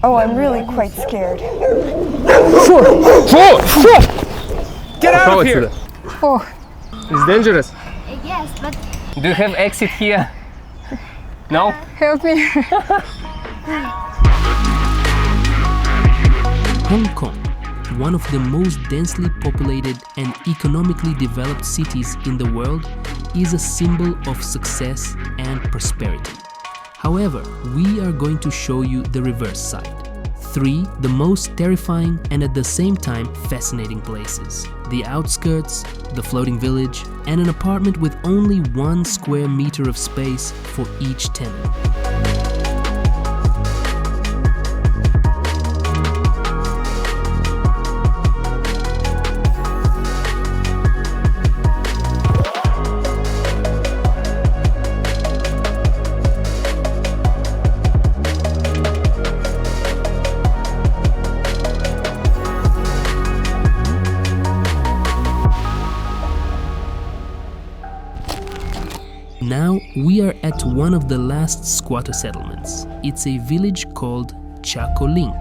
Oh, I'm really quite scared. Get out of here! Oh, It's dangerous. Yes, but Do you have exit here? No? help me. Hong Kong, one of the most densely populated and economically developed cities in the world, is a symbol of success and prosperity. However, we are going to show you the reverse side. 3 the most terrifying and at the same time fascinating places: the outskirts, the floating village, and an apartment with only 1 square meter of space for each tenant. Now we are at one of the last squatter settlements. It's a village called Chungking.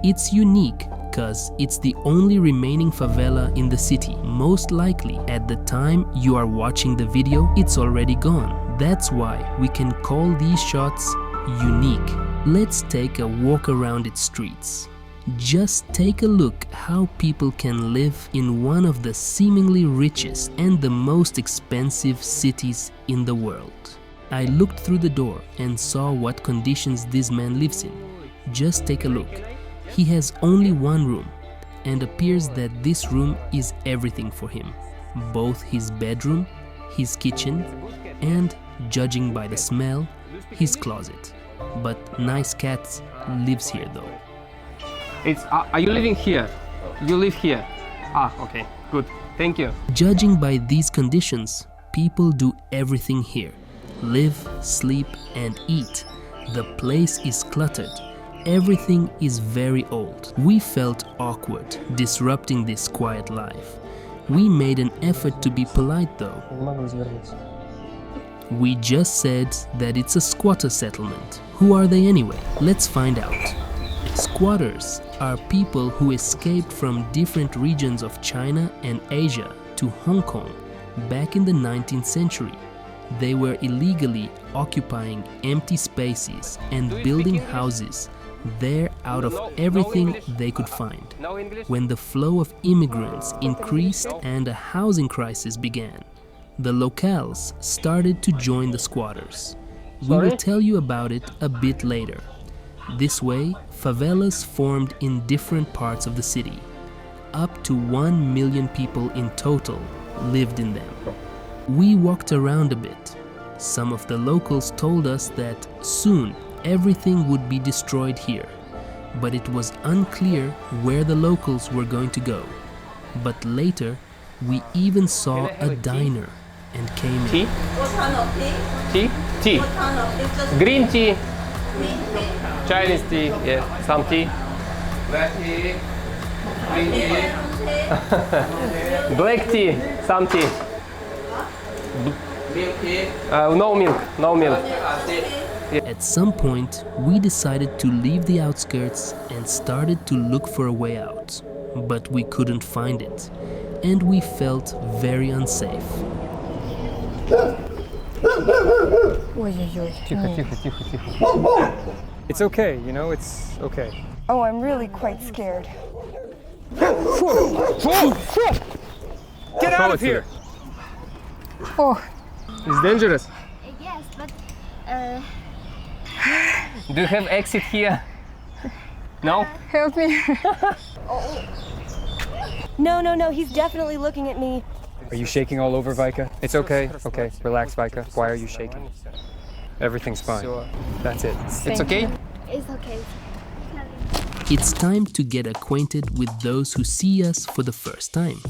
It's unique because it's the only remaining favela in the city. Most likely, at the time you are watching the video, it's already gone. That's why we can call these shots unique. Let's take a walk around its streets. Just take a look how people can live in one of the seemingly richest and the most expensive cities in the world. I looked through the door and saw what conditions this man lives in. Just take a look. He has only 1 room, and appears that this room is everything for him. Both his bedroom, his kitchen, and, judging by the smell, his closet. But nice cat lives here though. Are you living here? You live here? Ah, okay, good. Thank you. Judging by these conditions, people do everything here. Live, sleep, and eat. The place is cluttered. Everything is very old. We felt awkward disrupting this quiet life. We made an effort to be polite though. We just said that it's a squatter settlement. Who are they anyway? Let's find out. Squatters are people who escaped from different regions of China and Asia to Hong Kong back in the 19th century. They were illegally occupying empty spaces and building houses there out of everything they could find. When the flow of immigrants increased and a housing crisis began, the locals started to join the squatters. We will tell you about it a bit later. This way, favelas formed in different parts of the city. Up to 1 million people in total lived in them. We walked around a bit. Some of the locals told us that soon everything would be destroyed here, but it was unclear where the locals were going to go. But later, we even saw a diner and came in. Tea? what kind of tea? Tea? Tea. What kind of tea? Just Green tea, green tea. Chinese tea, yeah, some tea. Black tea, green tea, Black tea, some tea. milk tea, No milk, no milk. At some point, we decided to leave the outskirts and started to look for a way out. But we couldn't find it, and we felt very unsafe. Ой-ой-ой. It's okay, you know, it's okay. Oh, I'm really quite scared. Get out of here! Oh, It's dangerous. Yes, but Do you have exit here? No? help me. No, he's definitely looking at me. Are you shaking all over, Vika? It's okay. Okay, relax, Vika. Why are you shaking? Everything's fine. That's it. It's okay? it's okay. It's time to get acquainted with those who see us for the first time.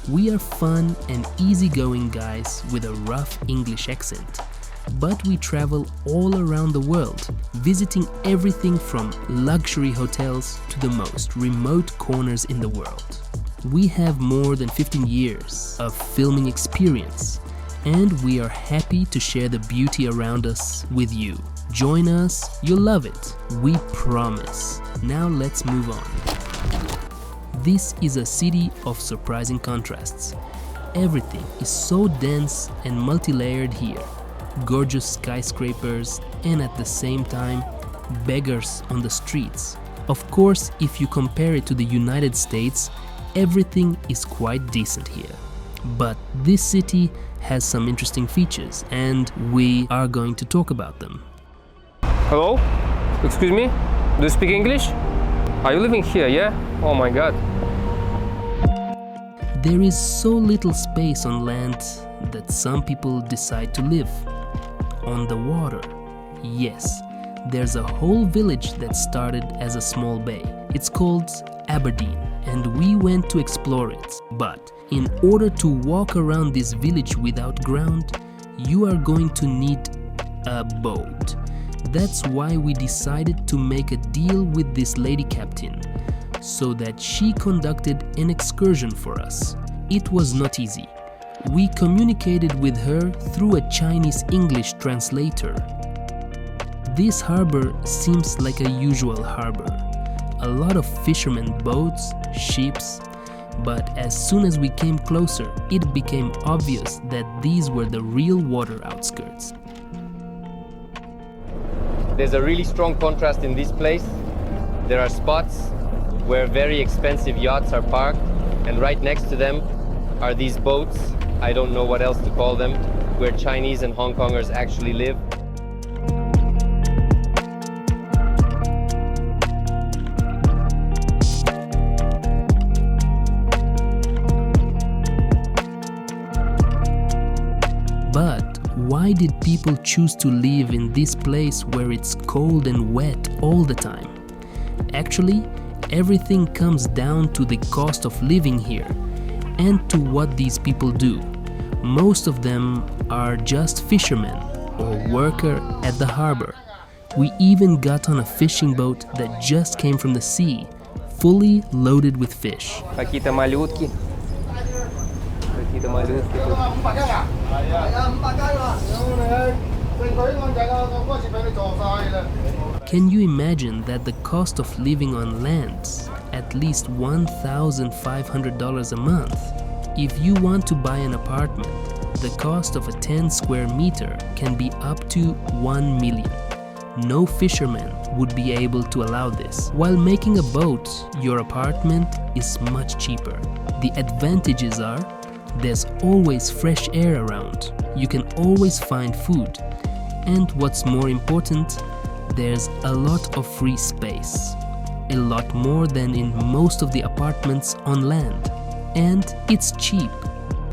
We are fun and easygoing guys with a rough English accent. But we travel all around the world, visiting everything from luxury hotels to the most remote corners in the world. We have more than 15 years of filming experience, and we are happy to share the beauty around us with you. Join us, you'll love it. We promise. Now let's move on. This is a city of surprising contrasts. Everything is so dense and multi-layered here. Gorgeous skyscrapers and at the same time, beggars on the streets. Of course, if you compare it to the United States, everything is quite decent here. But this city has some interesting features and we are going to talk about them. Hello? Excuse me? Do you speak English? Are you living here, yeah? Oh my god. There is so little space on land that some people decide to live. On the water, yes, there's a whole village that started as a small bay. It's called Aberdeen, and we went to explore it. But in order to walk around this village without ground, you are going to need a boat. That's why we decided to make a deal with this lady captain, so that she conducted an excursion for us. It was not easy. We communicated with her through a Chinese-English translator. This harbor seems like a usual harbor. A lot of fishermen boats, ships, but as soon as we came closer, it became obvious that these were the real water outskirts. There's a really strong contrast in this place. There are spots where very expensive yachts are parked, and right next to them are these boats, I don't know what else to call them, where Chinese and Hong Kongers actually live. But why did people choose to live in this place where it's cold and wet all the time? Actually, everything comes down to the cost of living here and to what these people do. Most of them are just fishermen or worker at the harbor. We even got on a fishing boat that just came from the sea, fully loaded with fish. Какие-то малютки. Какие-то малютки тут. Can you imagine that the cost of living on land at least $1,500 a month? If you want to buy an apartment, the cost of a 10 square meter can be up to 1 million. No fisherman would be able to allow this. While making a boat, your apartment is much cheaper. The advantages are there's always fresh air around. You can always find food. And what's more important, there's a lot of free space. A lot more than in most of the apartments on land. And it's cheap.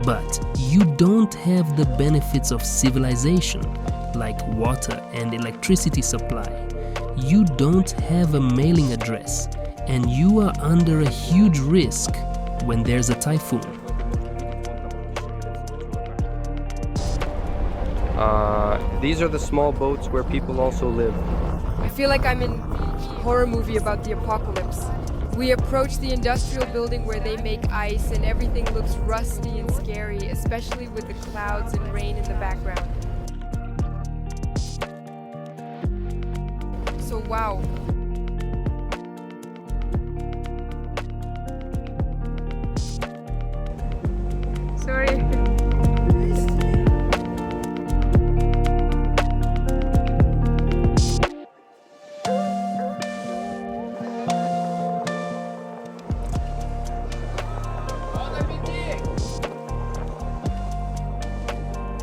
But you don't have the benefits of civilization, like water and electricity supply. You don't have a mailing address, and you are under a huge risk when there's a typhoon. These are the small boats where people also live. I feel like I'm in a horror movie about the apocalypse. We approach the industrial building where they make ice and everything looks rusty and scary, especially with the clouds and rain in the background. So wow. Sorry.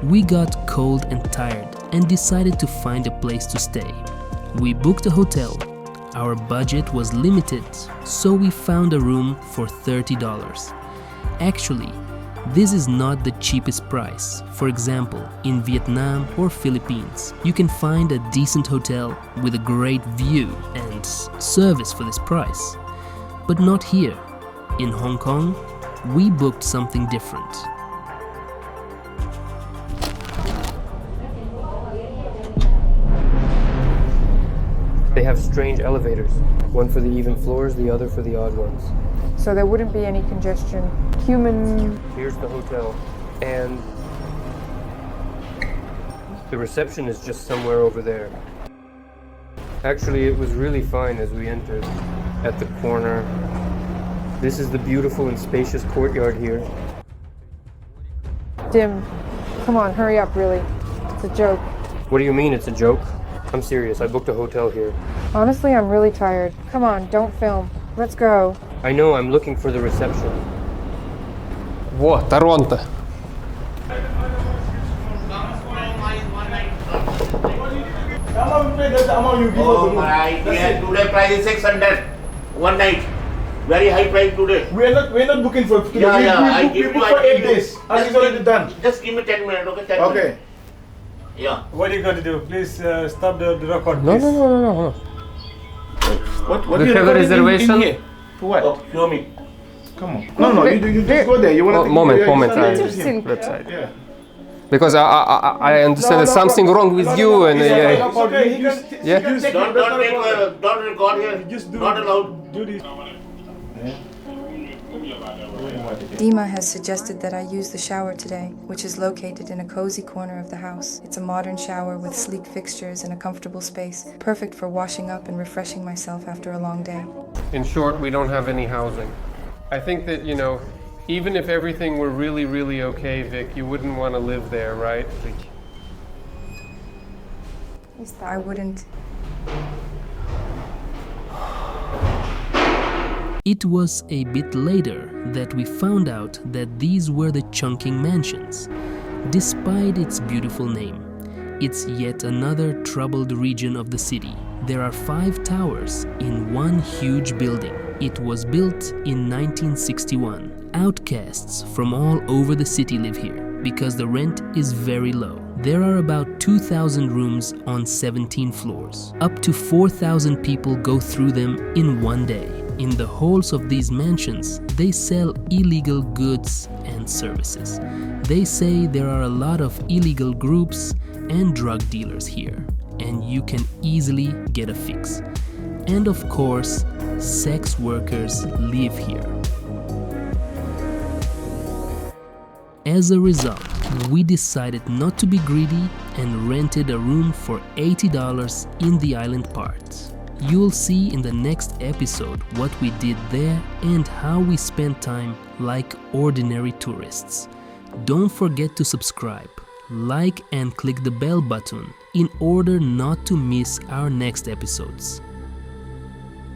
We got cold and tired and decided to find a place to stay. We booked a hotel. Our budget was limited, so we found a room for $30. Actually, this is not the cheapest price. For example, in Vietnam or Philippines, you can find a decent hotel with a great view and service for this price. But not here. In Hong Kong, we booked something different. They have strange elevators, one for the even floors, the other for the odd ones. So there wouldn't be any congestion. Human. Here's the hotel, and the reception is just somewhere over there. Actually, it was really fine as we entered. At the corner. This is the beautiful and spacious courtyard here. Dim. Come on, hurry up, really. It's a joke. What do you mean it's a joke? I'm serious, I booked a hotel here. Honestly, I'm really tired. Come on, don't film. Let's go. I know, I'm looking for the reception. Во, Торонто. How much pay the amount you give us? Oh my, yeah, today price is 600 one night. Very high price today. We are not booking for today. I We give book you for 8 days. And it's already done. Just give me 10 minutes, okay? 10 Okay. minutes. Yeah. What are you going to do? Please stop the record. No. What We you have a recording reservation? in here? For what? Oh, show me. Come on. No, you just go there. You want to Moment. Website. Yeah. Because I understand there's something wrong with you and It's okay. He can Yeah. take Don't record here. Just do Not allowed. Do this. Dima has suggested that I use the shower today, which is located in a cozy corner of the house. It's a modern shower with sleek fixtures and a comfortable space, perfect for washing up and refreshing myself after a long day. In short, we don't have any housing. I think that, even if everything were really, really okay, Vic, you wouldn't want to live there, right? I wouldn't. It was a bit later that we found out that these were the Chungking Mansions. Despite its beautiful name, it's yet another troubled region of the city. There are 5 towers in one huge building. It was built in 1961. Outcasts from all over the city live here because the rent is very low. There are about 2,000 rooms on 17 floors. Up to 4,000 people go through them in one day. In the halls of these mansions, they sell illegal goods and services. They say there are a lot of illegal groups and drug dealers here, and you can easily get a fix. And of course, sex workers live here. As a result, we decided not to be greedy and rented a room for $80 in the island part. You'll see in the next episode what we did there and how we spent time like ordinary tourists. Don't forget to subscribe, like and click the bell button in order not to miss our next episodes.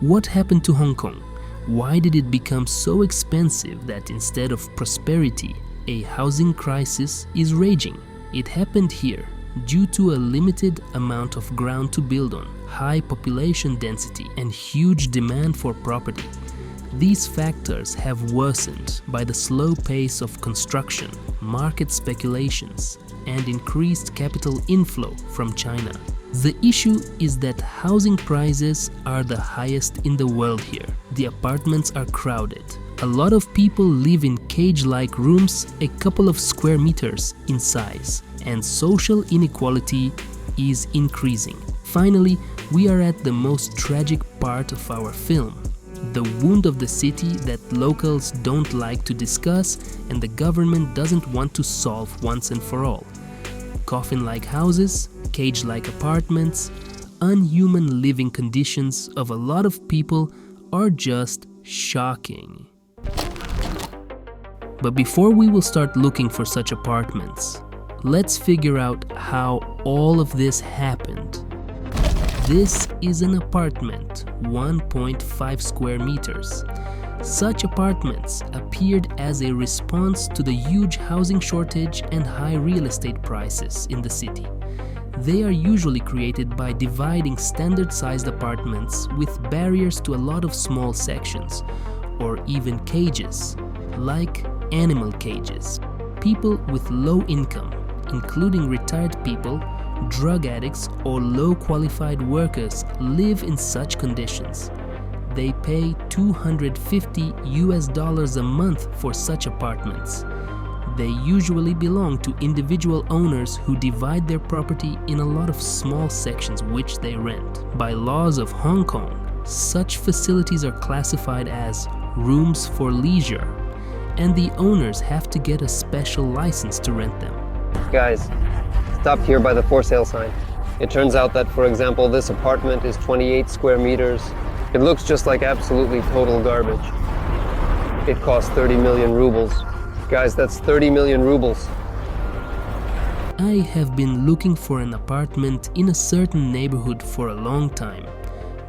What happened to Hong Kong? Why did it become so expensive that instead of prosperity, a housing crisis is raging? It happened here due to a limited amount of ground to build on, high population density, and huge demand for property. These factors have worsened by the slow pace of construction, market speculations, and increased capital inflow from China. The issue is that housing prices are the highest in the world here. The apartments are crowded. A lot of people live in cage-like rooms a couple of square meters in size, and social inequality is increasing. Finally, we are at the most tragic part of our film, the wound of the city that locals don't like to discuss and the government doesn't want to solve once and for all. Coffin-like houses, cage-like apartments, unhuman living conditions of a lot of people are just shocking. But before we will start looking for such apartments, let's figure out how all of this happened. This is an apartment, 1.5 square meters. Such apartments appeared as a response to the huge housing shortage and high real estate prices in the city. They are usually created by dividing standard-sized apartments with barriers to a lot of small sections, or even cages, like animal cages. People with low income, including retired people, drug addicts, or low-qualified workers live in such conditions. They pay $250 a month for such apartments. They usually belong to individual owners who divide their property in a lot of small sections which they rent. By laws of Hong Kong, such facilities are classified as rooms for leisure, and the owners have to get a special license to rent them. Guys, stop here by the for sale sign. It turns out that, for example, this apartment is 28 square meters. It looks just like absolutely total garbage. It costs 30 million rubles. Guys, that's 30 million rubles. I have been looking for an apartment in a certain neighborhood for a long time,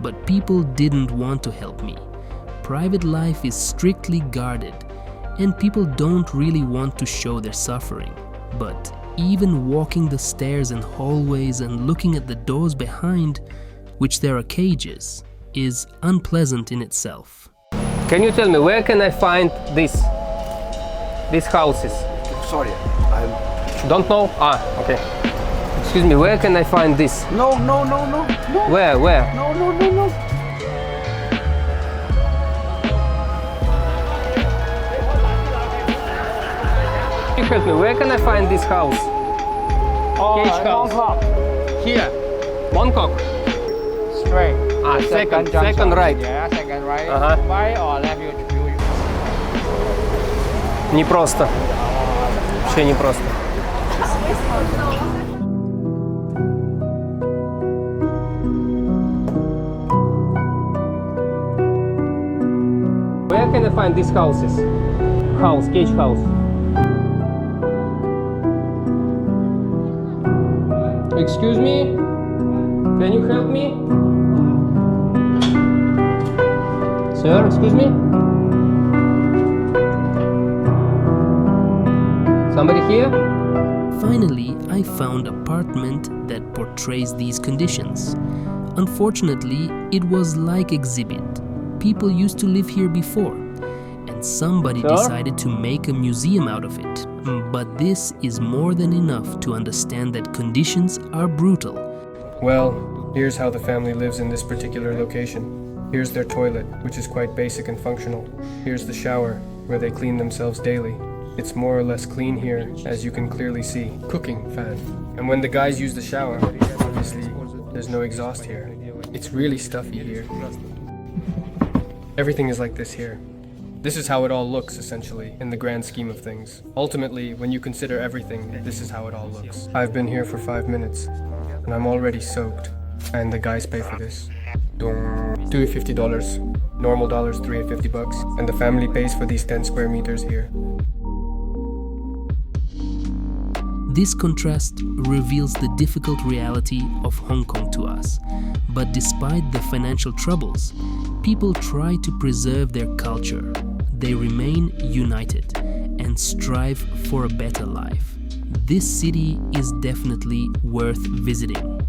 but people didn't want to help me. Private life is strictly guarded, and people don't really want to show their suffering. But even walking the stairs and hallways and looking at the doors behind, which there are cages, is unpleasant in itself. Can you tell me where can I find these houses? Sorry, Don't know? Ah, okay. Excuse me, where can I find this? No. Where? No. Can you help me? Where can I find this house? Cage house. Here. Bangkok. Straight. Ah, second right. Yeah, second right. Ага. Right or left you choose. Непросто. Вообще непросто. Where can I find these houses? Cage house. Excuse me? Can you help me? Sir, excuse me? Somebody here? Finally, I found an apartment that portrays these conditions. Unfortunately, it was like exhibit. People used to live here before, and somebody decided to make a museum out of it. But this is more than enough to understand that conditions are brutal. Well, here's how the family lives in this particular location. Here's their toilet, which is quite basic and functional. Here's the shower, where they clean themselves daily. It's more or less clean here, as you can clearly see. Cooking fan. And when the guys use the shower, obviously, there's no exhaust here. It's really stuffy here. Everything is like this here. This is how it all looks, essentially, in the grand scheme of things. Ultimately, when you consider everything, this is how it all looks. I've been here for 5 minutes, and I'm already soaked. And the guys pay for this. $250. Normal dollars, $350. And the family pays for these 10 square meters here. This contrast reveals the difficult reality of Hong Kong to us. But despite the financial troubles, people try to preserve their culture. They remain united and strive for a better life. This city is definitely worth visiting.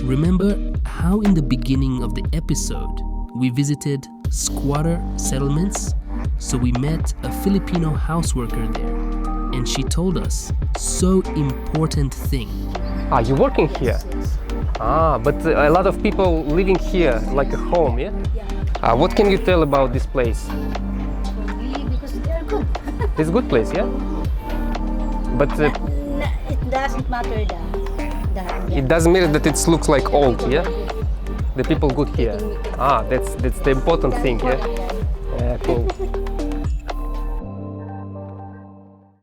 Remember how in the beginning of the episode we visited squatter settlements? So we met a Filipino houseworker there, and she told us so important thing. Ah, you're working here? Ah, but a lot of people living here like a home, yeah? What can you tell about this place? Because they're good. It's a good place, yeah? But It doesn't matter it doesn't matter that it looks like old, yeah? The people good here. Ah, that's the important thing, yeah? Yeah, cool.